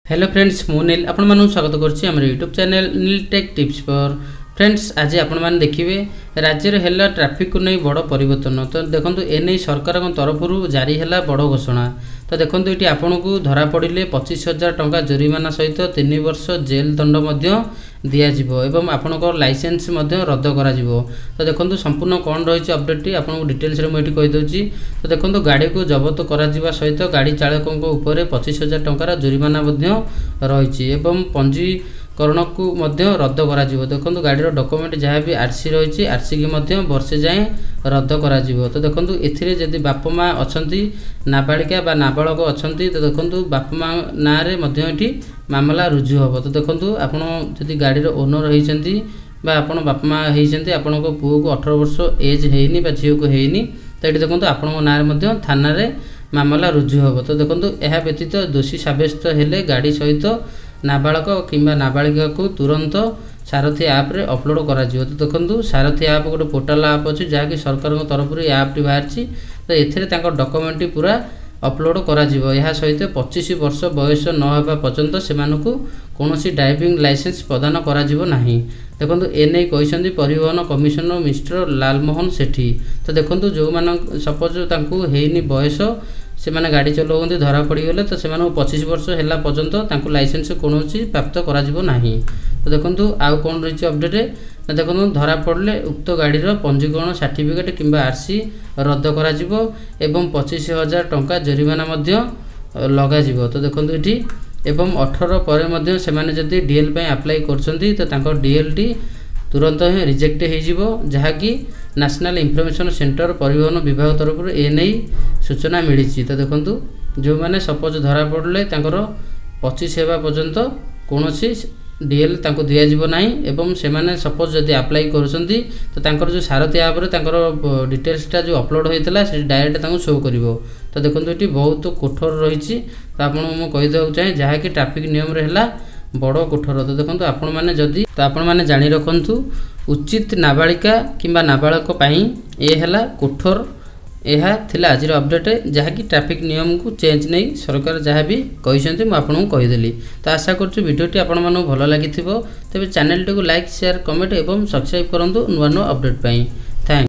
Hello friends मु नील आपण मानू स्वागत करछि हमर यूट्यूब चैनल नील टेक टिप्स पर। फ्रेंड्स आज आपण मान देखिबे राज्य रे हेला ट्रैफिक को नै बड़ परिवर्तन। तो देखंतु ए नै सरकार को तरफ रु जारी हेला बड़ घोषणा। तो देखंतु एटी आपण को धरा पड़िले 25,000 टंका जुर्माना सहित 3 वर्ष जेल दंड मध्य दिया जिवो एवं आपनकर लाइसेंस मध्य रद्द करा जिवो। तो देखंतु संपूर्ण कोन रहिछि अपडेट टी आपन को डिटेल्स रे मैं कहि दउछि। तो देखंतु गाड़ी को जब्त करा जिवा सहित गाड़ी चालकन को ऊपर 25,000 टंका जुर्माना मध्य रहिछि एवं पंजीकरण को मध्य रद्द करा जिवो। देखंतु गाड़ी रो डॉक्यूमेंट जहाँ भी आरसी रहिछि आरसी की मध्य वर्षे जाए रद्द करा जिवो। तो देखंतु एथिरे जदि बाप माँ अछंती नाबालिका बा नाबालक अछंती तो देखंतु बाप माँ ना रे मध्य एठी मामला रुजु हबो। तो देखंतु आपण जदि गाड़ी रो ओनर रहिसंती बा आपण बाप माँ रहिसंती आपण को पुओ को 18 वर्ष एज हेइनी बा झियो को हेइनी तो एठी देखंतु आपण को ना रे मध्य थाना रे मामला रुजु हबो। तो देखंतु एहा व्यतीत दोषी साब्यस्त हेले गाड़ी सहित नाबालक किंबा नाबालिका को तुरंत सारथी ऐप रे अपलोड करा जिवो। तो देखंतु सारथी ऐप गोटे पोर्टल ऐप अछि जहा कि सरकार को तरफ रे ऐप टी बाहरछि। तो एथिरे तांको डॉक्यूमेंट पूरा अपलोड करा जिवो। यहा सहित 25 वर्ष बयस न हेबा पर्यंत सेमानकु कोनोसी ड्राइविंग लाइसेंस प्रदान करा जिवो नाही। देखंतु एनै कहिसंती परिवहन कमिशनर मिस्टर लालमोहन सेठी। तो देखंतु जो मान सपोज तांकु हेइनी बयस से माने गाड़ी चलाउंती धरा पड़ी गले तो से 25 वर्ष हेला पर्यंत तांकु लाइसेंस कोनोसी प्राप्त करा जिवो नाही। तो देखंतु आउ कोन रहिछि अपडेट देखंतु धरा पड़ले उक्त गाड़ी रो पंजीकरण सर्टिफिकेट किंबा आरसी रद्द करा जिवो एवं 25,000 टंका जुर्माना मध्य लगा जिवो। तो देखंतु एठी एवं 18 परे मध्य से माने जदि डीएल पे अप्लाई करछंती तो तांको डीएल टी तुरंत ही रिजेक्ट हो जिवो जहा कि नेशनल इन्फॉर्मेशन सेंटर परिवहन विभाग तरफ ए नै सूचना मिली। तो देखंतु जो माने सपोज धरा पड़ले तांकर 25 हेबा पर्यंत कोनोसी डीएल तांको दिया जिवो नाही एवं से माने सपोज जदि अप्लाई करछंती तो तांकर जो सारथी ऐप रे तांकर डिटेल्स टा जो अपलोड होइतला से डायरेक्ट तांको शो करिवो। तो देखंतु एटी बहुत कठोर रहिछि। तो आपन मु कहि दउ चाहे जहा कि ट्रैफिक नियम रे हला बड़ कठोर। तो देखंतु आपण माने जदि तो आपण माने जानि रखंतु उचित नाबालिका किंबा नाबालक पई ए हला कठोर। यह थिला आज अपडेट जहा कि ट्रैफिक नियम को चेंज नहीं सरकार जहाँ भी कहिसंती मु आपन को कहिदेली। तो आशा करछु वीडियोटी आपण मानु भलो लागिथिबो। तबे चैनल टी को लाइक शेयर कमेंट एवं सब्सक्राइब करंतु नुवा नुवा अपडेट पई।